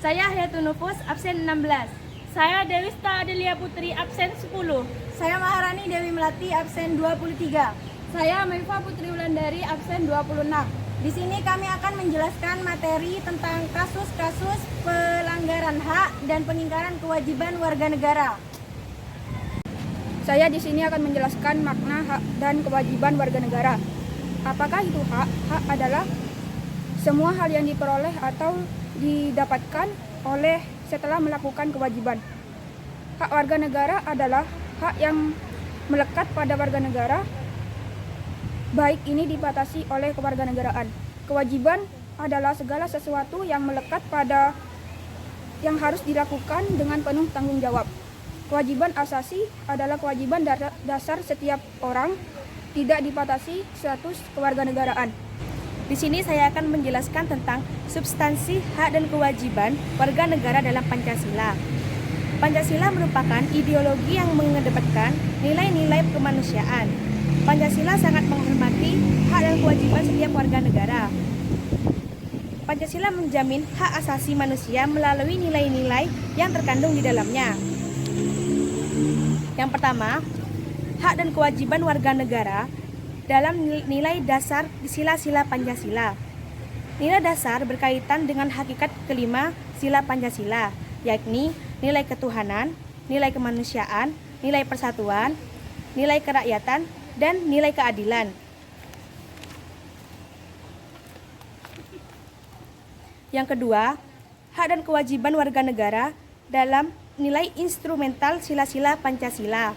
Saya Hayatunufus, absen 16. Saya Dewista Adelia Putri, absen 10. Saya Maharani Dewi Melati, absen 23. Saya Maifa Putri Wulandari, absen 26. Di sini kami akan menjelaskan materi tentang kasus-kasus pelanggaran hak dan pengingkaran kewajiban warga negara. Saya di sini akan menjelaskan makna hak dan kewajiban warga negara. Apakah itu hak? Hak adalah semua hal yang diperoleh atau didapatkan oleh setelah melakukan kewajiban. Hak warga negara adalah hak yang melekat pada warga negara, baik ini dibatasi oleh kewarganegaraan. Kewajiban adalah segala sesuatu yang melekat pada yang harus dilakukan dengan penuh tanggung jawab. Kewajiban asasi adalah kewajiban dasar setiap orang, tidak dibatasi status kewarganegaraan. Di sini saya akan menjelaskan tentang substansi hak dan kewajiban warga negara dalam Pancasila. Pancasila merupakan ideologi yang mengedepankan nilai-nilai kemanusiaan. Pancasila sangat menghormati hak dan kewajiban setiap warga negara. Pancasila menjamin hak asasi manusia melalui nilai-nilai yang terkandung di dalamnya. Yang pertama, hak dan kewajiban warga negara dalam nilai dasar di sila-sila Pancasila. Nilai dasar berkaitan dengan hakikat kelima sila Pancasila, yakni nilai ketuhanan, nilai kemanusiaan, nilai persatuan, nilai kerakyatan, dan nilai keadilan. Yang kedua, hak dan kewajiban warga negara dalam nilai instrumental sila-sila Pancasila.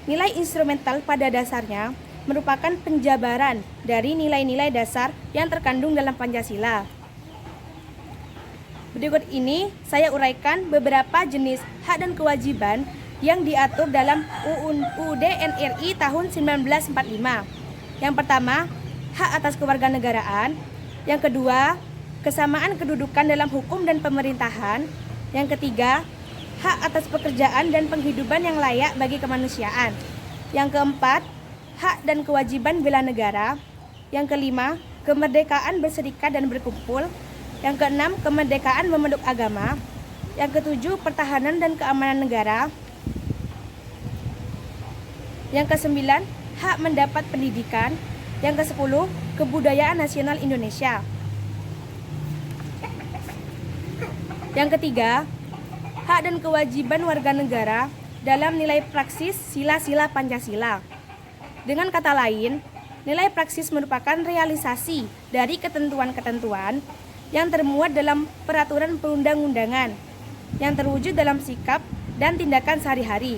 Nilai instrumental pada dasarnya merupakan penjabaran dari nilai-nilai dasar yang terkandung dalam Pancasila. Berikut ini saya uraikan beberapa jenis hak dan kewajiban yang diatur dalam UUD NRI tahun 1945. Yang pertama, hak atas kewarganegaraan. Yang kedua, kesamaan kedudukan dalam hukum dan pemerintahan. Yang ketiga, hak atas pekerjaan dan penghidupan yang layak bagi kemanusiaan. Yang keempat, hak dan kewajiban bela negara. Yang kelima, kemerdekaan berserikat dan berkumpul. Yang keenam, kemerdekaan memeluk agama. Yang ketujuh, pertahanan dan keamanan negara. Yang kesembilan, hak mendapat pendidikan. Yang kesepuluh, kebudayaan nasional Indonesia. Yang ketiga, hak dan kewajiban warga negara dalam nilai praksis sila-sila Pancasila. Dengan kata lain, nilai praksis merupakan realisasi dari ketentuan-ketentuan yang termuat dalam peraturan perundang-undangan yang terwujud dalam sikap dan tindakan sehari-hari.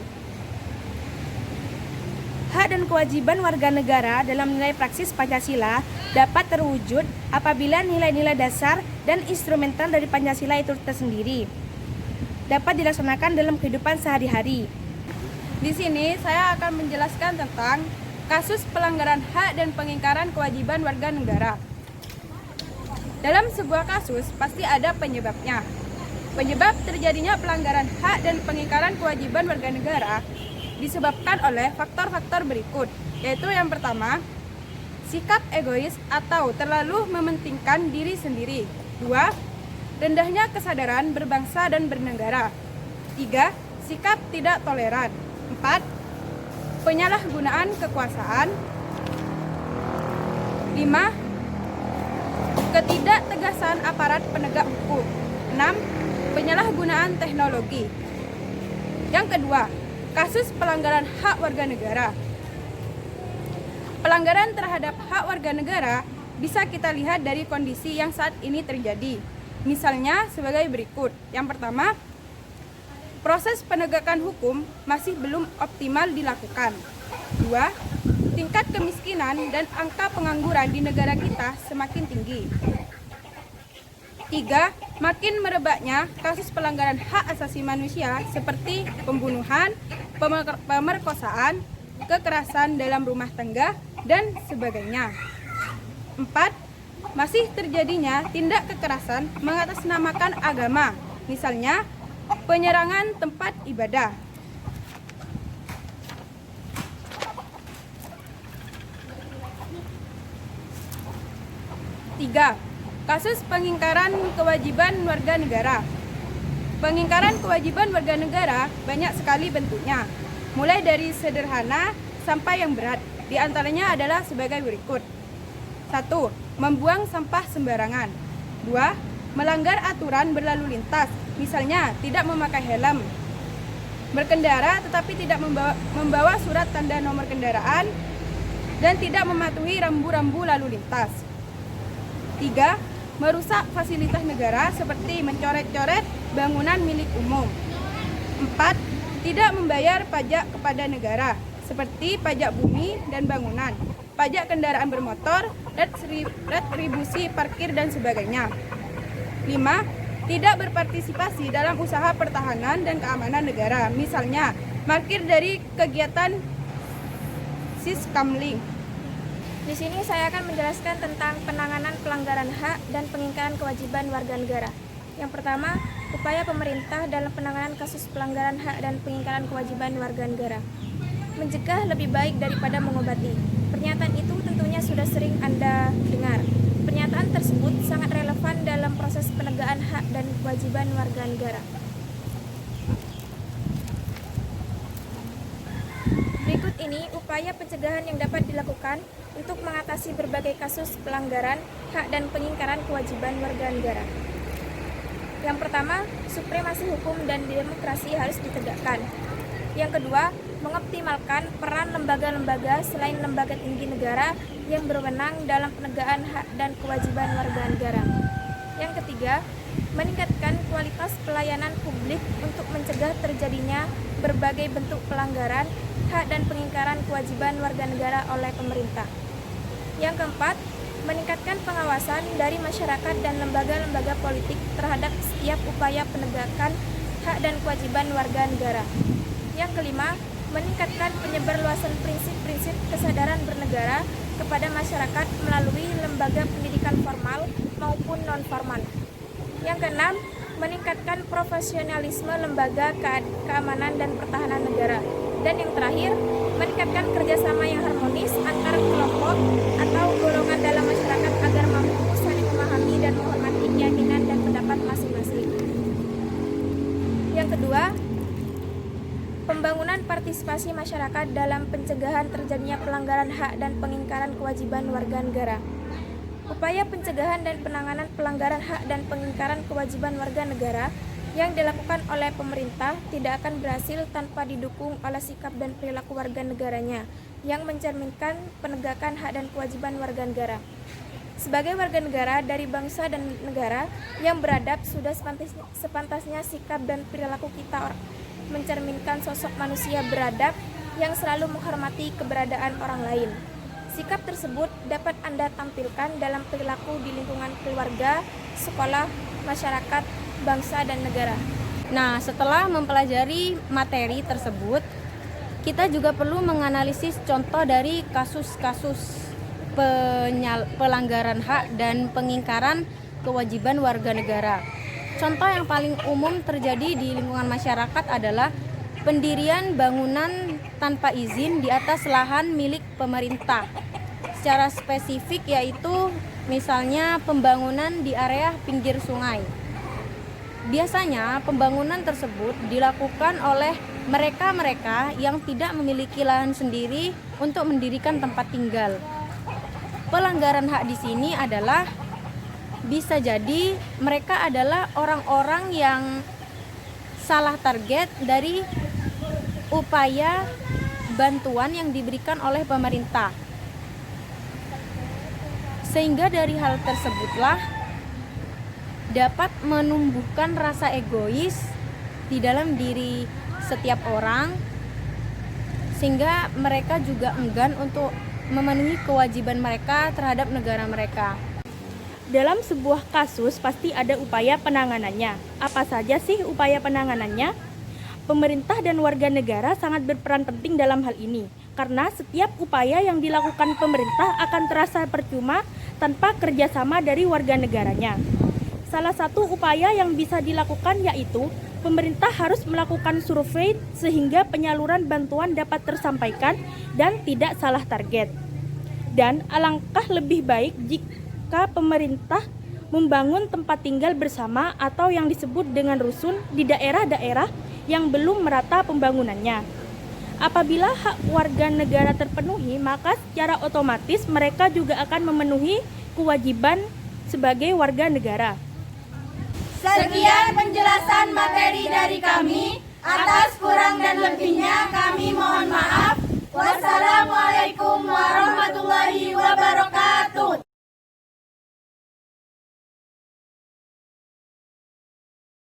Hak dan kewajiban warga negara dalam nilai praksis Pancasila dapat terwujud apabila nilai-nilai dasar dan instrumental dari Pancasila itu tersendiri dapat dilaksanakan dalam kehidupan sehari-hari. Di sini saya akan menjelaskan tentang kasus pelanggaran hak dan pengingkaran kewajiban warga negara. Dalam sebuah kasus pasti ada penyebabnya. Penyebab terjadinya pelanggaran hak dan pengingkaran kewajiban warga negara disebabkan oleh faktor-faktor berikut, yaitu yang pertama, sikap egois atau terlalu mementingkan diri sendiri. 2. Rendahnya kesadaran berbangsa dan bernegara. 3. Sikap tidak toleran. 4. Penyalahgunaan kekuasaan. 5. Ketidaktegasan aparat penegak hukum. 6. Penyalahgunaan teknologi. Yang kedua, kasus pelanggaran hak warga negara. Pelanggaran terhadap hak warga negara bisa kita lihat dari kondisi yang saat ini terjadi. Misalnya sebagai berikut. Yang pertama, proses penegakan hukum masih belum optimal dilakukan. 2. Tingkat kemiskinan dan angka pengangguran di negara kita semakin tinggi. 3. Makin merebaknya kasus pelanggaran hak asasi manusia seperti pembunuhan, pemerkosaan, kekerasan dalam rumah tangga, dan sebagainya. 4. Masih terjadinya tindak kekerasan mengatasnamakan agama, misalnya penyerangan tempat ibadah. 3. Kasus pengingkaran kewajiban warga negara. Pengingkaran kewajiban warga negara banyak sekali bentuknya, mulai dari sederhana sampai yang berat. Di antaranya adalah sebagai berikut. 1. Membuang sampah sembarangan. 2. Melanggar aturan berlalu lintas, misalnya tidak memakai helm, berkendara tetapi tidak membawa surat tanda nomor kendaraan, dan tidak mematuhi rambu-rambu lalu lintas. 3. Merusak fasilitas negara seperti mencoret-coret bangunan milik umum. 4. Tidak membayar pajak kepada negara seperti pajak bumi dan bangunan, pajak kendaraan bermotor, retribusi parkir dan sebagainya. 5. Tidak berpartisipasi dalam usaha pertahanan dan keamanan negara, misalnya parkir dari kegiatan Siskamling. Di sini saya akan menjelaskan tentang penanganan pelanggaran hak dan pengingkaran kewajiban warga negara. Yang pertama, upaya pemerintah dalam penanganan kasus pelanggaran hak dan pengingkaran kewajiban warga negara. Mencegah lebih baik daripada mengobati. Pernyataan itu tentunya sudah sering Anda dengar. Pernyataan tersebut sangat relevan dalam proses penegakan hak dan kewajiban warga negara. Berikut ini upaya pencegahan yang dapat dilakukan untuk mengatasi berbagai kasus pelanggaran hak dan pengingkaran kewajiban warga negara. Yang pertama, supremasi hukum dan demokrasi harus ditegakkan. Yang kedua, mengoptimalkan peran lembaga-lembaga selain lembaga tinggi negara yang berwenang dalam penegakan hak dan kewajiban warga negara. Yang ketiga, meningkatkan kualitas pelayanan publik untuk mencegah terjadinya berbagai bentuk pelanggaran hak dan pengingkaran kewajiban warga negara oleh pemerintah. Yang keempat, meningkatkan pengawasan dari masyarakat dan lembaga-lembaga politik terhadap setiap upaya penegakan hak dan kewajiban warga negara. Yang kelima, meningkatkan penyebarluasan prinsip-prinsip kesadaran bernegara kepada masyarakat melalui lembaga pendidikan formal maupun non-formal. Yang keenam, meningkatkan profesionalisme lembaga keamanan dan pertahanan negara. Dan yang terakhir, meningkatkan kerjasama yang harmonis antar kelompok atau golongan dalam masyarakat agar mampu saling memahami dan menghormati keyakinan dan pendapat masing-masing. Yang kedua, pembangunan partisipasi masyarakat dalam pencegahan terjadinya pelanggaran hak dan pengingkaran kewajiban warga negara. Upaya pencegahan dan penanganan pelanggaran hak dan pengingkaran kewajiban warga negara yang dilakukan oleh pemerintah tidak akan berhasil tanpa didukung oleh sikap dan perilaku warga negaranya yang mencerminkan penegakan hak dan kewajiban warga negara. Sebagai warga negara dari bangsa dan negara yang beradab, sudah sepantasnya sikap dan perilaku kita mencerminkan sosok manusia beradab yang selalu menghormati keberadaan orang lain. Sikap tersebut dapat Anda tampilkan dalam perilaku di lingkungan keluarga, sekolah, masyarakat, bangsa, dan negara. Nah, setelah mempelajari materi tersebut, kita juga perlu menganalisis contoh dari kasus-kasus pelanggaran hak dan pengingkaran kewajiban warga negara. Contoh yang paling umum terjadi di lingkungan masyarakat adalah pendirian bangunan tanpa izin di atas lahan milik pemerintah. Secara spesifik yaitu misalnya pembangunan di area pinggir sungai. Biasanya pembangunan tersebut dilakukan oleh mereka-mereka yang tidak memiliki lahan sendiri untuk mendirikan tempat tinggal. Pelanggaran hak di sini adalah bisa jadi mereka adalah orang-orang yang salah target dari upaya bantuan yang diberikan oleh pemerintah. Sehingga dari hal tersebutlah dapat menumbuhkan rasa egois di dalam diri setiap orang, sehingga mereka juga enggan untuk memenuhi kewajiban mereka terhadap negara mereka. Dalam sebuah kasus pasti ada upaya penanganannya. Apa saja sih upaya penanganannya? Pemerintah dan warga negara sangat berperan penting dalam hal ini, karena setiap upaya yang dilakukan pemerintah akan terasa percuma tanpa kerjasama dari warga negaranya. Salah satu upaya yang bisa dilakukan yaitu pemerintah harus melakukan survei sehingga penyaluran bantuan dapat tersampaikan dan tidak salah target. Dan alangkah lebih baik jika pemerintah membangun tempat tinggal bersama atau yang disebut dengan rusun di daerah-daerah yang belum merata pembangunannya. Apabila hak warga negara terpenuhi, maka secara otomatis mereka juga akan memenuhi kewajiban sebagai warga negara. Sekian penjelasan materi dari kami.